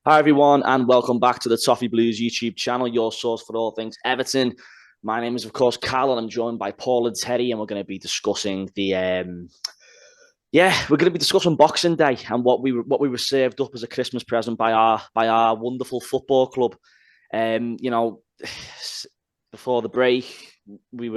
Hi, everyone, and welcome back to the Toffee Blues YouTube channel, your source for all things Everton. My name is, of course, Calum, and I'm joined by Paul and Terry, and we're going to be discussing Boxing Day and what we were served up as a Christmas present by our wonderful football club. Um, you know, Before the break, we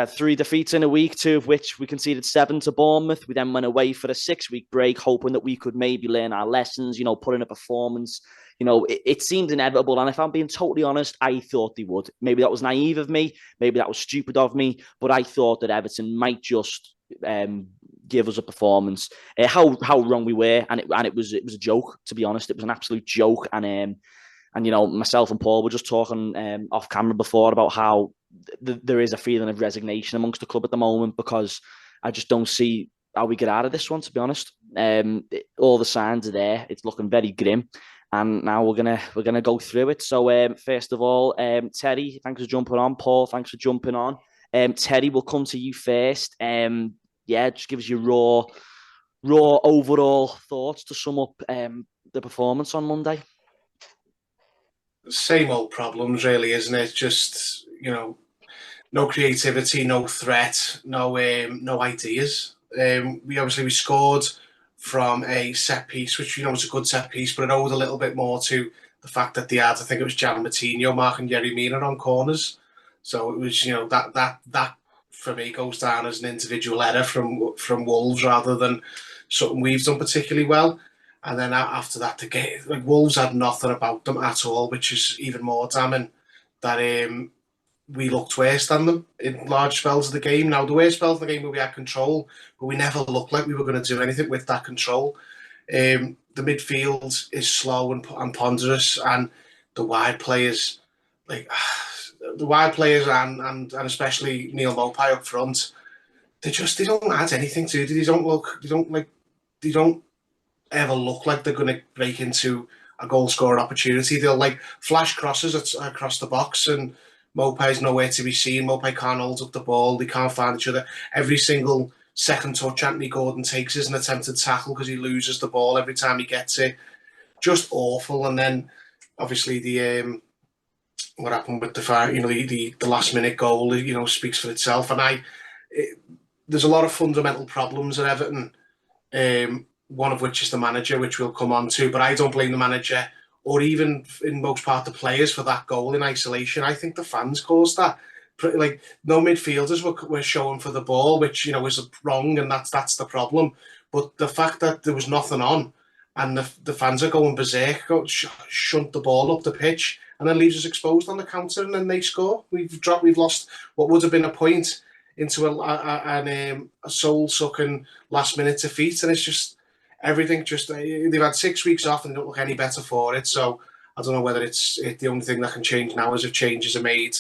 had three defeats in a week, two of which we conceded 7 to Bournemouth. We then went away for a 6-week break, hoping that we could maybe learn our lessons, put in a performance. It seemed inevitable. And if I'm being totally honest, I thought they would. Maybe that was naive of me. Maybe that was stupid of me. But I thought that Everton might just give us a performance. How wrong we were. And it was a joke, to be honest. It was an absolute joke. And myself and Paul were just talking off camera before about how there is a feeling of resignation amongst the club at the moment because I just don't see how we get out of this one, to be honest. All the signs are there. It's looking very grim. And now we're gonna go through it. So first of all, Terry, thanks for jumping on. Paul, thanks for jumping on. Terry, we'll come to you first. Just give us your raw overall thoughts to sum up the performance on Monday. Same old problems, really, isn't it? Just no creativity, no threat, no ideas. We scored from a set piece, which was a good set piece, but it owed a little bit more to the fact that they had, I think it was Jan Martino, Mark and Yerry Mina on corners. So it was, that for me goes down as an individual error from Wolves rather than something we've done particularly well. And then after that, the game, Wolves had nothing about them at all, which is even more damning that we looked worse than them in large spells of the game. Now, the worst spells of the game where we had control, but we never looked like we were going to do anything with that control. The midfield is slow and ponderous, and the wide players, and especially Neil Maupay up front, they don't add anything to it. They don't ever look like they're going to break into a goal scoring opportunity. They'll flash crosses across the box, and Maupay's nowhere to be seen. Maupay can't hold up the ball. They can't find each other. Every single second touch Anthony Gordon takes is an attempted tackle because he loses the ball every time he gets it. Just awful. And then obviously what happened with the last minute goal, speaks for itself. And there's a lot of fundamental problems at Everton. One of which is the manager, which we'll come on to. But I don't blame the manager or even in most part the players for that goal in isolation. I think the fans caused that. No midfielders were showing for the ball, which is wrong, and that's the problem. But the fact that there was nothing on and the fans are going berserk, shunt the ball up the pitch, and then leaves us exposed on the counter, and then they score. We've lost what would have been a point into a soul-sucking last-minute defeat, and it's just everything. They've had 6 weeks off and they don't look any better for it. So I don't know whether it's the only thing that can change now is if changes are made,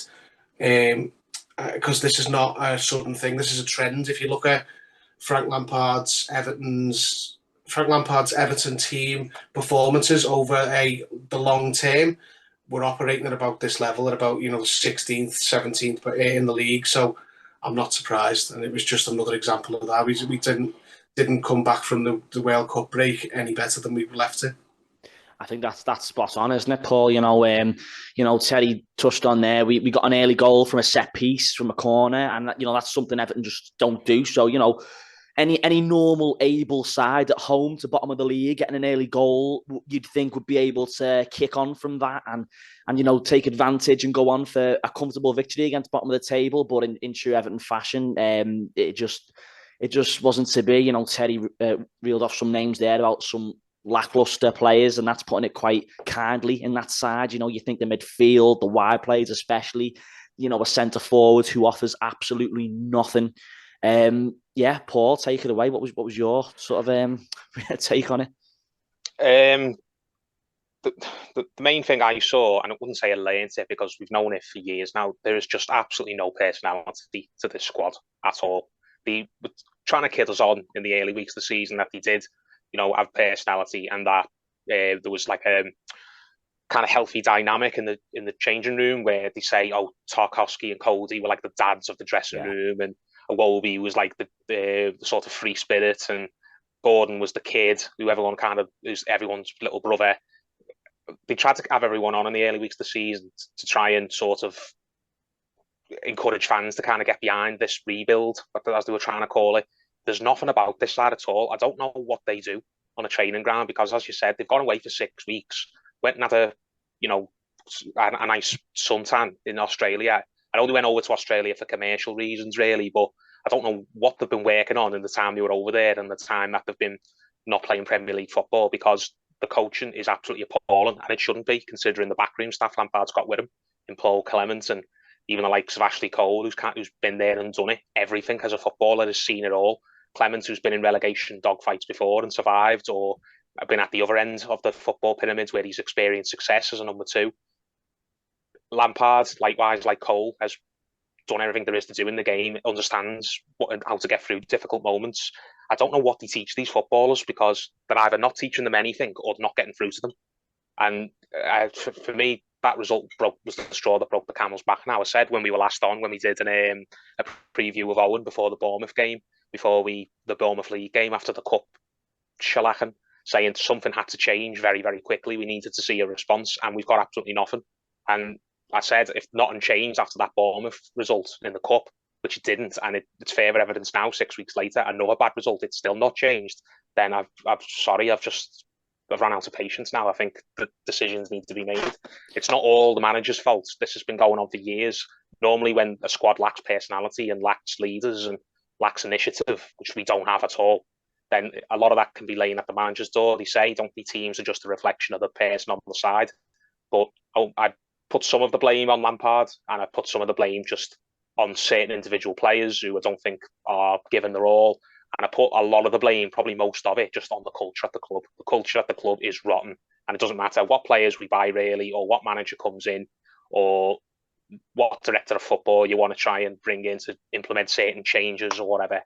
because this is not a sudden thing. This is a trend. If you look at Frank Lampard's Everton team performances over the long term, we're operating at about this level, at about 16th, 17th in the league. So I'm not surprised, and it was just another example of that. We didn't come back from the World Cup break any better than we left it. I think that's spot on, isn't it, Paul? Terry touched on there. We got an early goal from a set piece from a corner, and that's something Everton just don't do. So any normal able side at home to bottom of the league getting an early goal, you'd think would be able to kick on from that and take advantage and go on for a comfortable victory against bottom of the table. But in true Everton fashion, it just wasn't to be. Terry reeled off some names there about some lackluster players, and that's putting it quite kindly in that side. You think the midfield, the wide players especially, a centre forward who offers absolutely nothing. Paul, take it away. What was your sort of take on it? The main thing I saw, and I wouldn't say I learned it because we've known it for years now, there is just absolutely no personality to this squad at all. They were trying to kid us on in the early weeks of the season that they did, have personality, and that there was like a kind of healthy dynamic in the changing room where they say, oh, Tarkowski and Cody were like the dads of the dressing room, and Iwobi was like the sort of free spirit, and Gordon was the kid who everyone who's everyone's little brother. they tried to have everyone on in the early weeks of the season to try and sort of encourage fans to kind of get behind this rebuild, as they were trying to call it. There's nothing about this side at all. I don't know what they do on a training ground because, as you said, they've gone away for 6 weeks, went and had a nice suntan in Australia. I know they went over to Australia for commercial reasons, really, but I don't know what they've been working on in the time they were over there and the time that they've been not playing Premier League football, because the coaching is absolutely appalling, and it shouldn't be, considering the backroom staff Lampard's got with him, in Paul Clement and even the likes of Ashley Cole, who's been there and done it. Everything as a footballer, has seen it all. Clement, who's been in relegation dogfights before and survived, or been at the other end of the football pyramid where he's experienced success as a number 2. Lampard, likewise, like Cole, has done everything there is to do in the game, understands how to get through difficult moments. I don't know what they teach these footballers, because they're either not teaching them anything or not getting through to them. And for me, that result was the straw that broke the camel's back. Now, I said when we were last on, when we did a preview of Owen before the Bournemouth game, the Bournemouth League game after the Cup shellacking, saying something had to change very, very quickly. We needed to see a response, and we've got absolutely nothing. And I said, if nothing changed after that Bournemouth result in the Cup, which it didn't, and it's further evidence now, 6 weeks later, another bad result, it's still not changed, then I've run out of patience now. I think the decisions need to be made. It's not all the manager's fault. This has been going on for years. Normally, when a squad lacks personality and lacks leaders and lacks initiative, which we don't have at all, then a lot of that can be laying at the manager's door. They say, don't be teams are just a reflection of the person on the side. But I put some of the blame on Lampard, and I put some of the blame just on certain individual players who I don't think are given their all. And I put a lot of the blame, probably most of it, just on the culture at the club. The culture at the club is rotten. And it doesn't matter what players we buy, really, or what manager comes in, or what director of football you want to try and bring in to implement certain changes or whatever.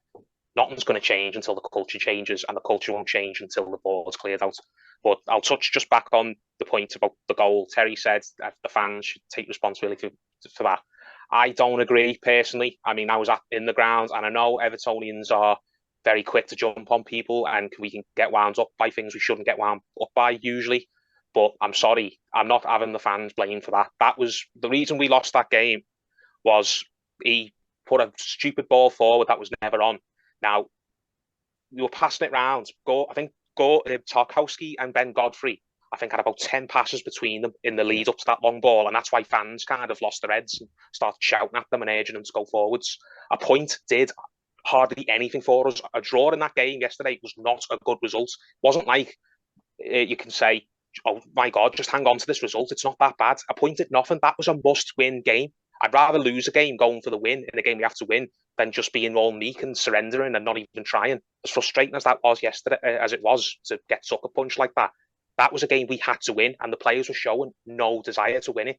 Nothing's going to change until the culture changes, and the culture won't change until the ball's cleared out. But I'll touch just back on the point about the goal. Terry said that the fans should take responsibility for that. I don't agree, personally. I mean, I was in the ground, and I know Evertonians are very quick to jump on people, and we can get wound up by things we shouldn't get wound up by usually. But I'm sorry, I'm not having the fans blamed for that. That was the reason we lost that game, was he put a stupid ball forward that was never on. Now, we were passing it round. I think Tarkowski and Ben Godfrey, I think, had about 10 passes between them in the lead up to that long ball, and that's why fans kind of lost their heads and started shouting at them and urging them to go forwards. A point did hardly anything for us. A draw in that game yesterday was not a good result. It wasn't like you can say, oh my God, just hang on to this result. It's not that bad. A point did nothing. That was a must-win game. I'd rather lose a game going for the win in a game we have to win than just being all meek and surrendering and not even trying. As frustrating as that was yesterday, as it was to get sucker punched like that, that was a game we had to win, and the players were showing no desire to win it.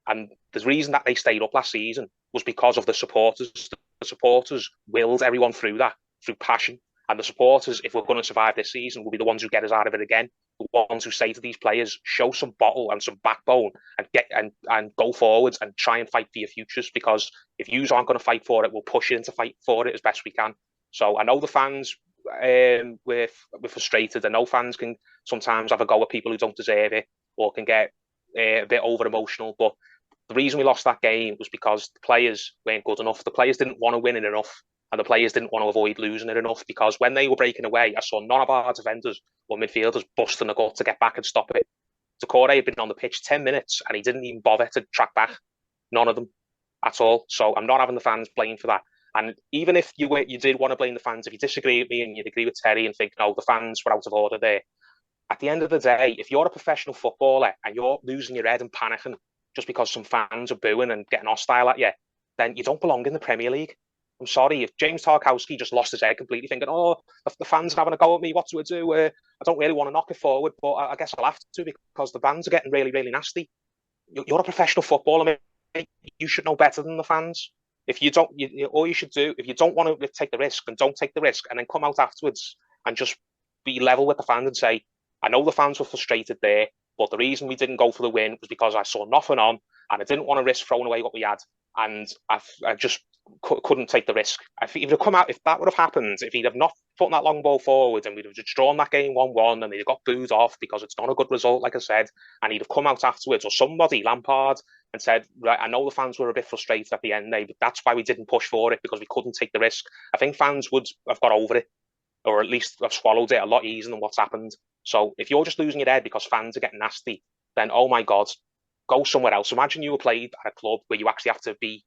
And the reason that they stayed up last season was because of the supporters. The supporters willed everyone through that, through passion. And the supporters, if we're going to survive this season, will be the ones who get us out of it again. The ones who say to these players, show some bottle and some backbone and go forwards and try and fight for your futures. Because if you aren't going to fight for it, we'll push you into fight for it as best we can. So I know the fans we're frustrated. I know fans can sometimes have a go at people who don't deserve it, or can get a bit over emotional. But the reason we lost that game was because the players weren't good enough. The players didn't want to win it enough, and the players didn't want to avoid losing it enough, because when they were breaking away, I saw none of our defenders or midfielders busting the gut to get back and stop it. Decore had been on the pitch 10 minutes and he didn't even bother to track back. None of them at all. So I'm not having the fans blamed for that. And even if you did want to blame the fans, if you disagree with me and you'd agree with Terry and think, no, the fans were out of order there, at the end of the day, if you're a professional footballer and you're losing your head and panicking just because some fans are booing and getting hostile at you, then you don't belong in the Premier League. I'm sorry, if James Tarkowski just lost his head completely thinking, oh, the fans are having a go at me, what do I do? I don't really want to knock it forward, but I guess I'll have to, because the fans are getting really, really nasty. You're a professional footballer, mate. You should know better than the fans. If you don't, all you should do, if you don't want to take the risk, then don't take the risk, and then come out afterwards and just be level with the fans and say, I know the fans were frustrated there, but the reason we didn't go for the win was because I saw nothing on, and I didn't want to risk throwing away what we had. And I just couldn't take the risk. I think if he'd have come out, if that would have happened, if he'd have not put that long ball forward and we'd have just drawn that game 1-1 and they'd have got booed off because it's not a good result, like I said, and he'd have come out afterwards, or somebody, Lampard, and said, right, I know the fans were a bit frustrated at the end, but that's why we didn't push for it, because we couldn't take the risk. I think fans would have got over it, or at least have swallowed it a lot easier than what's happened. So if you're just losing your head because fans are getting nasty, then, oh my God, go somewhere else. Imagine you were played at a club where you actually have to be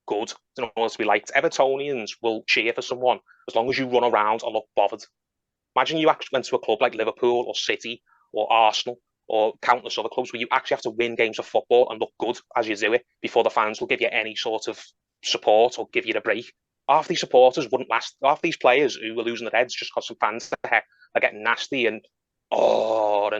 good in order to be liked. Evertonians will cheer for someone as long as you run around and look bothered. Imagine you actually went to a club like Liverpool or City or Arsenal or countless other clubs where you actually have to win games of football and look good as you do it before the fans will give you any sort of support or give you a break. Half these supporters wouldn't last. Half these players who were losing their heads just because some fans are getting nasty and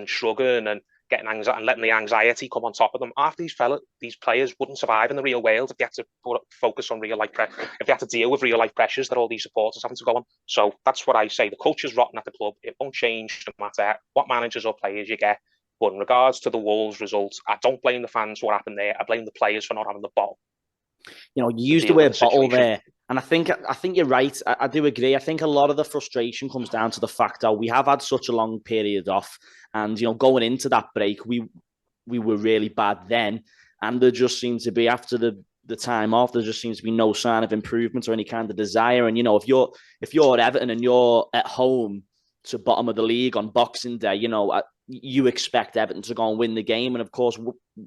shrugging and getting anxiety and letting the anxiety come on top of them. Half these players wouldn't survive in the real world if they had to focus on real life pressure, if they had to deal with real life pressures that all these supporters having to go on. So that's what I say. The culture's rotten at the club. It won't change no matter what managers or players you get. But in regards to the Wolves results, I don't blame the fans for what happened there. I blame the players for not having the ball. You know, you used the word bottle there, and I think you're right. I do agree. I think a lot of the frustration comes down to the fact that we have had such a long period off, and you know, going into that break, we were really bad then, and there just seems to be, after the time off, there just seems to be no sign of improvement or any kind of desire. And you know, if you're Everton and you're at home to bottom of the league on Boxing Day, you know, you expect Everton to go and win the game. And of course,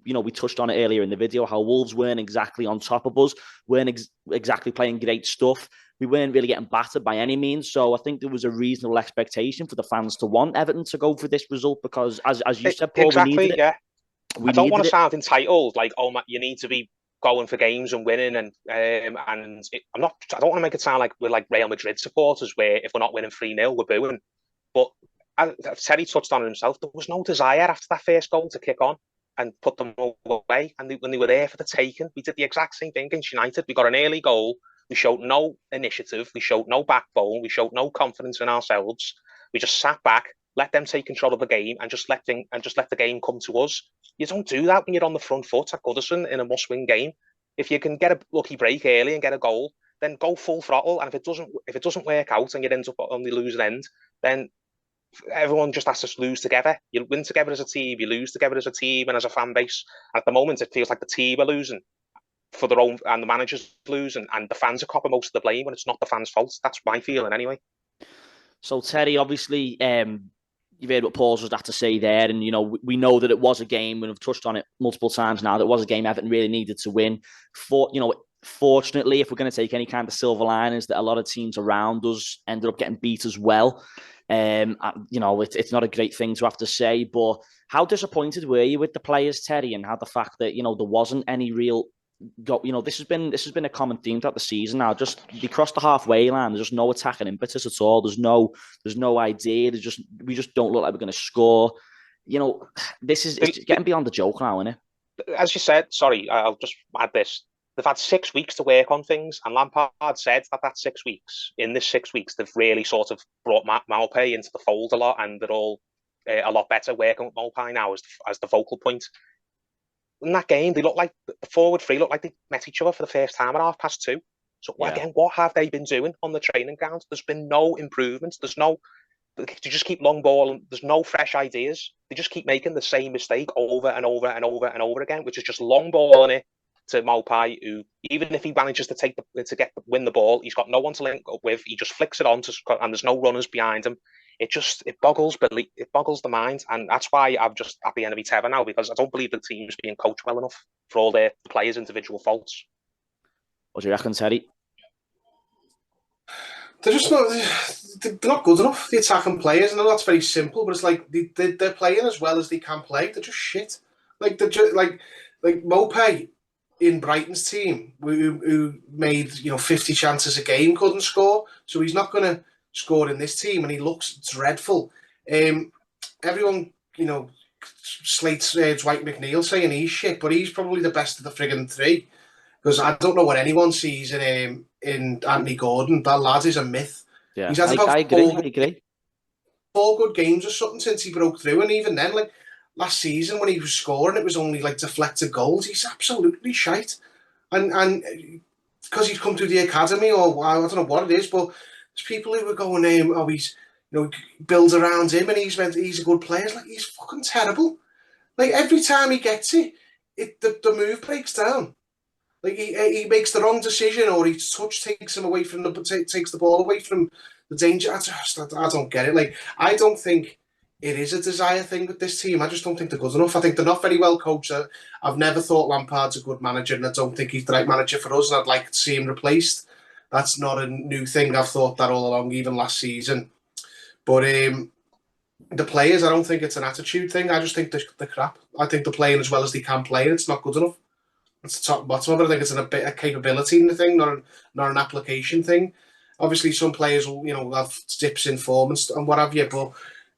you know, we touched on it earlier in the video, how Wolves weren't exactly on top of us, weren't exactly playing great stuff. We weren't really getting battered by any means. So I think there was a reasonable expectation for the fans to want Everton to go for this result, because as you said, Paul, exactly, we needed it. Yeah. I don't want to it. sound entitled, like, oh, you need to be going for games and winning, and I don't want to make it sound like we're like Real Madrid supporters, where if we're not winning 3-0, we're booing. But as Terry touched on it himself, there was no desire after that first goal to kick on and put them away. And when they were there for the taking, we did the exact same thing against United. We got an early goal. We showed no initiative. We showed no backbone. We showed no confidence in ourselves. We just sat back, let them take control of the game, and just let the game come to us. You don't do that when you're on the front foot at Goodison in a must-win game. If you can get a lucky break early and get a goal, then go full throttle. And if it doesn't work out and you end up on the losing end, then everyone just has to lose together. You win together as a team, you lose together as a team and as a fan base. At the moment, it feels like the team are losing for their own, and the manager's losing, and the fans are copping most of the blame when it's not the fans' fault. That's my feeling anyway. So Terry, obviously, you've heard what Paul's just had to say there, and you know, we know that it was a game, and we've touched on it multiple times now, that it was a game Everton really needed to win. Fortunately, if we're going to take any kind of silver linings, that a lot of teams around us ended up getting beat as well. You know, it's not a great thing to have to say, but how disappointed were you with the players, Terry, and how the fact that, you know, there wasn't any real, you know, this has been a common theme throughout the season now. Just they crossed the halfway line, there's just no attacking impetus at all. There's no idea. We just don't look like we're going to score. You know, it's getting beyond the joke now, isn't it? As you said, sorry, I'll just add this. They've had 6 weeks to work on things, and Lampard said that 6 weeks, in this 6 weeks, they've really sort of brought Maupay into the fold a lot, and they're all a lot better working with Maupay now as the focal point. In that game, they looked like the forward three looked like they met each other for the first time at 2:30. So again, what have they been doing on the training ground? There's been no improvements. They just keep long ball, and there's no fresh ideas. They just keep making the same mistake over and over and over and over again, which is just long ball in it to Maupay, who, even if he manages to win the ball, he's got no one to link up with. He just flicks it on and there's no runners behind him. It boggles the mind, and that's why I'm just at the end of my tether now, because I don't believe the team's being coached well enough for all their players' individual faults. What do you reckon, Terry? They're just not good enough, the attacking players. I know that's very simple, but it's like they're playing as well as they can play. They're just shit. Like they're just like Maupay in Brighton's team, who made 50 chances a game, couldn't score. So he's not going to score in this team, and he looks dreadful. Everyone, slates Dwight McNeil, saying he's shit, but he's probably the best of the friggin' three. Because I don't know what anyone sees in Anthony Gordon. That lad is a myth. Yeah, he's had about I agree. 4 good games or something since he broke through, and even then, like last season when he was scoring, it was only like deflected goals. He's absolutely shite, and because he's come through the academy, or I don't know what it is, but there's people who are going, oh, he's, builds around him and he's a good player. It's like, he's fucking terrible. Like, every time he gets it, the move breaks down. Like, he makes the wrong decision, or his touch takes him away from takes the ball away from the danger. I don't get it. Like, I don't think it is a desire thing with this team. I just don't think they're good enough. I think they're not very well coached. I've never thought Lampard's a good manager, and I don't think he's the right manager for us, and I'd like to see him replaced. That's not a new thing. I've thought that all along, even last season. But the players, I don't think it's an attitude thing. I just think they're crap. I think they're playing as well as they can play, and it's not good enough. It's the top and bottom of it. I think it's a bit of capability in the thing, not an application thing. Obviously, some players will, have dips in form and what have you, but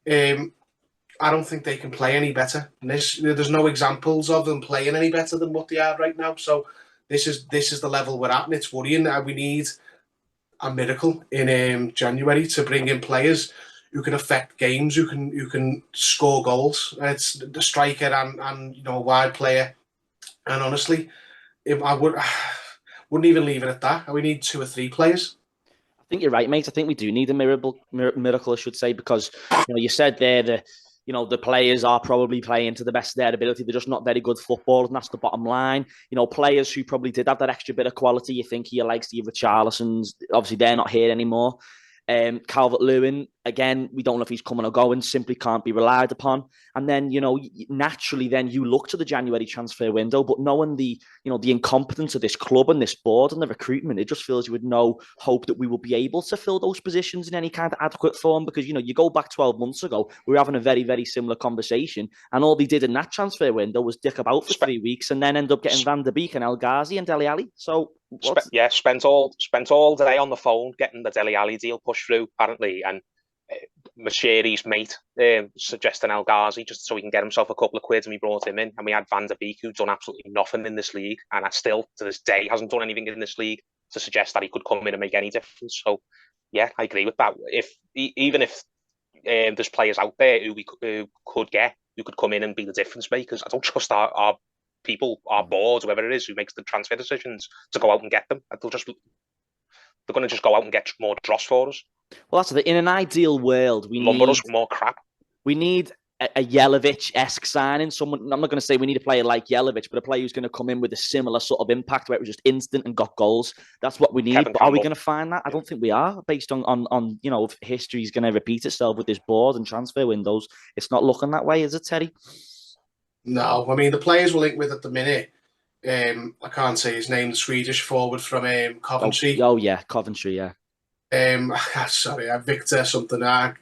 I don't think they can play any better. And there's no examples of them playing any better than what they are right now. So this is the level we're at, and it's worrying. We need a miracle in January to bring in players who can affect games, who can score goals. It's the striker and a wide player. And honestly, I wouldn't even leave it at that. We need 2 or 3 players. I think you're right, mate. I think we do need a miracle, I should say, because you said there that the players are probably playing to the best of their ability. They're just not very good footballers, and that's the bottom line. Players who probably did have that extra bit of quality. You think he likes the Richarlisons. Obviously, they're not here anymore. Calvert-Lewin, again, we don't know if he's coming or going, simply can't be relied upon. And then, naturally, then you look to the January transfer window, but knowing the incompetence of this club and this board and the recruitment, it just feels you would no hope that we will be able to fill those positions in any kind of adequate form. Because, you go back 12 months ago, we were having a very, very similar conversation. And all they did in that transfer window was dick about for 3 weeks and then end up getting Van der Beek and El Ghazi and Dele Alli. So, spent all day on the phone getting the Dele Alli deal pushed through, apparently, and Mashiri's mate suggesting El Ghazi just so he can get himself a couple of quid, and we brought him in. And we had Van der Beek, who'd done absolutely nothing in this league, and still to this day hasn't done anything in this league to suggest that he could come in and make any difference. So yeah, I agree with that. Even if there's players out there who could come in and be the difference makers, I don't trust our people, our board, whoever it is who makes the transfer decisions, to go out and get them. They're going to just go out and get more dross for us. Well, that's in an ideal world, we lumber us with more crap. We need a Jelavic-esque signing. Someone, I'm not going to say we need a player like Jelavic, but a player who's going to come in with a similar sort of impact where it was just instant and got goals. That's what we need. But are we going to find that? I don't think we are, based on if history's going to repeat itself with this board and transfer windows. It's not looking that way, is it, Terry? No, I mean, the players we're linked with at the minute, I can't say his name, the Swedish forward from Coventry. Oh yeah, Coventry, yeah. Sorry, Victor something. Yeah,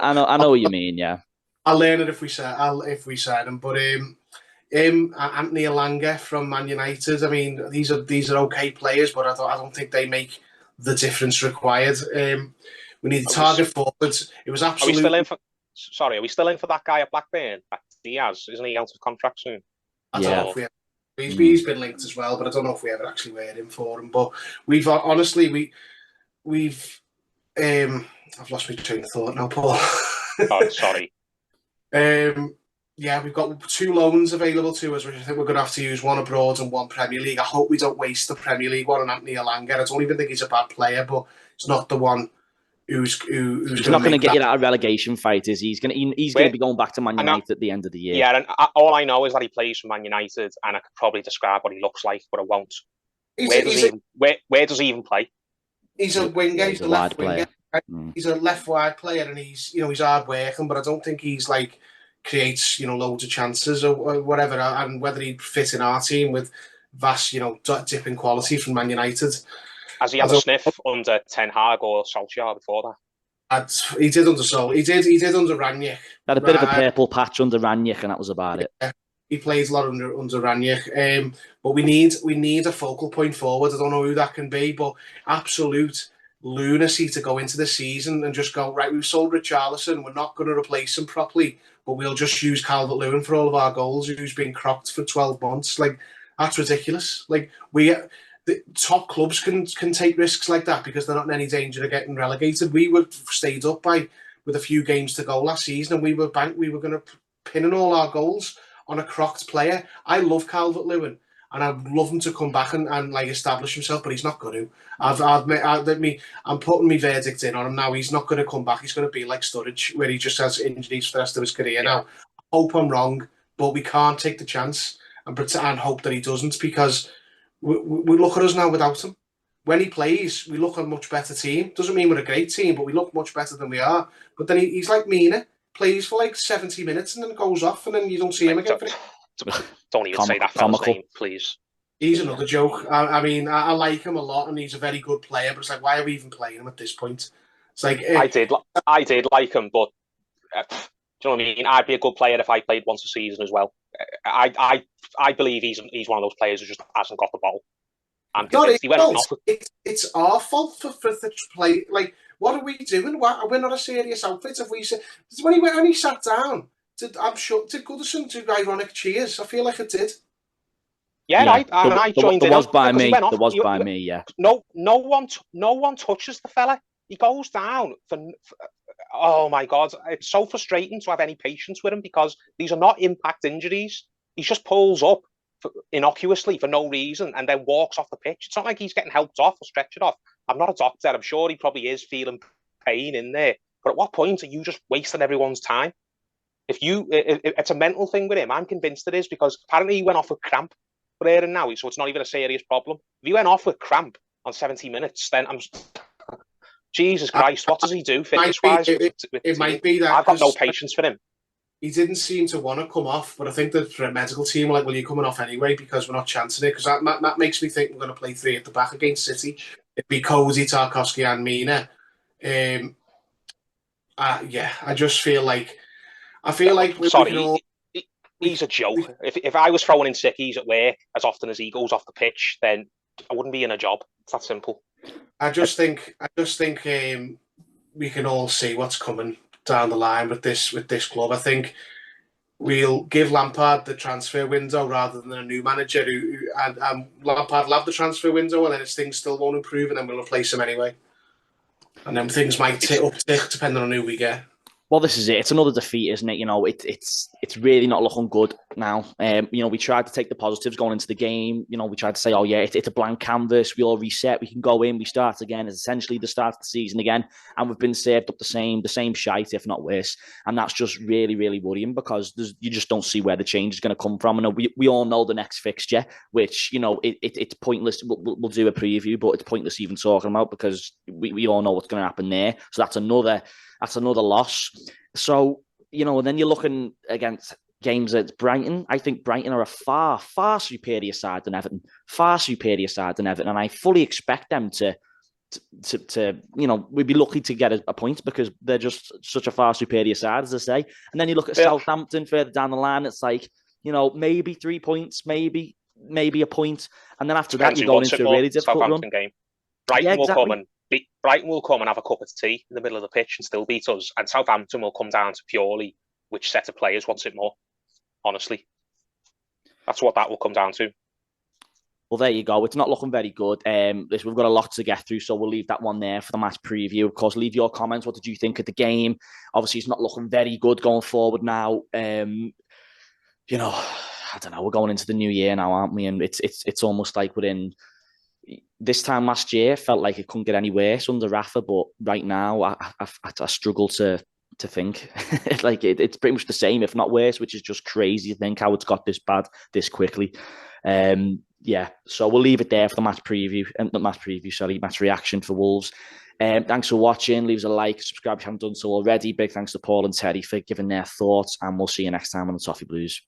I know what you mean. Yeah, I'll learn it if we sign him. But Anthony Elanga from Man United. I mean, these are okay players, but I don't think they make the difference required. We need a target forwards. It was absolutely. Are we still in for that guy at Blackburn? Diaz, isn't he out of contract soon? I don't know if we have. He's been linked as well, but I don't know if we ever actually were in for him. But we've honestly we've I've lost my train of thought now, Paul. Oh, sorry. Yeah, we've got 2 loans available to us, which I think we're going to have to use, one abroad and one Premier League. I hope we don't waste the Premier League one on Anthony Elanga. I don't even think he's a bad player, but it's not the one who's not going to get you out of relegation fight, is he? He's going to be going back to Man United at the end of the year. Yeah, and all I know is that he plays for Man United, and I could probably describe what he looks like, but I won't. Where does he even play? He's a winger. He's a left winger. He's a left wide player, and he's hard working, but I don't think he's like creates loads of chances or whatever. And whether he'd fit in our team with vast dipping quality from Man United. Has he had a sniff under Ten Hag or Solskjaer before that? He did under He did under Rangnick. Had a bit of a purple patch under Rangnick, and that was about it. He plays a lot under Rangnick. But we need a focal point forward. I don't know who that can be, but absolute lunacy to go into the season and just go, right, we've sold Richarlison, we're not going to replace him properly, but we'll just use Calvert-Lewin for all of our goals, who's been crocked for 12 months. Like, that's ridiculous. Like, the top clubs can take risks like that because they're not in any danger of getting relegated. We were stayed up with a few games to go last season, and we were going to pin in all our goals on a crocked player. I love Calvert-Lewin. and I'd love him to come back and like establish himself, but he's not going to. I'm putting my verdict in on him now. He's not going to come back. He's going to be like Sturridge, where he just has injuries for the rest of his career. Now, I hope I'm wrong, but we can't take the chance and hope that he doesn't, because we look at us now without him. When he plays, we look a much better team. Doesn't mean we're a great team, but we look much better than we are. But then he's like Mina, plays for like 70 minutes and then goes off, and then you don't see him again. Don't even say that fella's name, please. He's another joke. I mean, I like him a lot, and he's a very good player. But it's like, why are we even playing him at this point? It's like I did like him, but do you know what I mean? I'd be a good player if I played once a season as well. I believe he's one of those players who just hasn't got the ball. It's our fault for the play. Like, what are we doing? We're not a serious outfit. If we say when he sat down, I'm sure to Goodison to ironic cheers. I feel like it did. Yeah. I joined in. There was by me. There was by me. Yeah. No one touches the fella. He goes down for. Oh my God! It's so frustrating to have any patience with him, because these are not impact injuries. He just pulls up innocuously for no reason and then walks off the pitch. It's not like he's getting helped off or stretched off. I'm not a doctor. I'm sure he probably is feeling pain in there. But at what point are you just wasting everyone's time? If it's a mental thing with him, I'm convinced it is, because apparently he went off with cramp for here and now, so it's not even a serious problem. If he went off with cramp on 70 minutes, then I'm Jesus Christ, what does he do fitness-wise? It might be that I've got no patience for him. He didn't seem to want to come off, but I think the medical team were like, well, you're coming off anyway because we're not chancing it, because that makes me think we're going to play 3 at the back against City. It'd be Cozy, Tarkowski and Mina. I just feel like... He's a joke. If I was throwing in sickies at work as often as he goes off the pitch, then I wouldn't be in a job. It's that simple. I just think we can all see what's coming down the line with this club. I think we'll give Lampard the transfer window rather than a new manager and Lampard will have the transfer window, and then his things still won't improve, and then we'll replace him anyway. And then things might uptick depending on who we get. Well, this is it. It's another defeat, isn't it? You know, it's really not looking good now. You know, we tried to take the positives going into the game. You know, we tried to say, oh yeah, it's a blank canvas. We all reset. We can go in. We start again. It's essentially the start of the season again, and we've been served up the same shite, if not worse. And that's just really, really worrying, because you just don't see where the change is going to come from. And we all know the next fixture, which, you know, it's pointless. We'll do a preview, but it's pointless even talking about, because we all know what's going to happen there. So that's another loss. So, you know, and then you're looking against games at Brighton. I think Brighton are a far, far superior side than Everton. And I fully expect them to you know, we'd be lucky to get a point, because they're just such a far superior side, as I say. And then you look at Southampton further down the line. It's like, you know, maybe 3 points, maybe a point. And then after that, you're going into a really difficult run. Game. Brighton will come and have a cup of tea in the middle of the pitch and still beat us. And Southampton will come down to purely which set of players wants it more. Honestly, that's what that will come down to. Well, there you go. It's not looking very good. We've got a lot to get through, so we'll leave that one there for the match preview. Of course, leave your comments. What did you think of the game? Obviously, it's not looking very good going forward now. You know, I don't know. We're going into the new year now, aren't we? And it's almost like we're in. This time last year, felt like it couldn't get any worse under Rafa, but right now, I struggle to think. Like it's pretty much the same, if not worse, which is just crazy to think how it's got this bad this quickly. Yeah, so we'll leave it there for the match reaction for Wolves. Thanks for watching. Leave us a like, subscribe if you haven't done so already. Big thanks to Paul and Terry for giving their thoughts, and we'll see you next time on the Toffee Blues.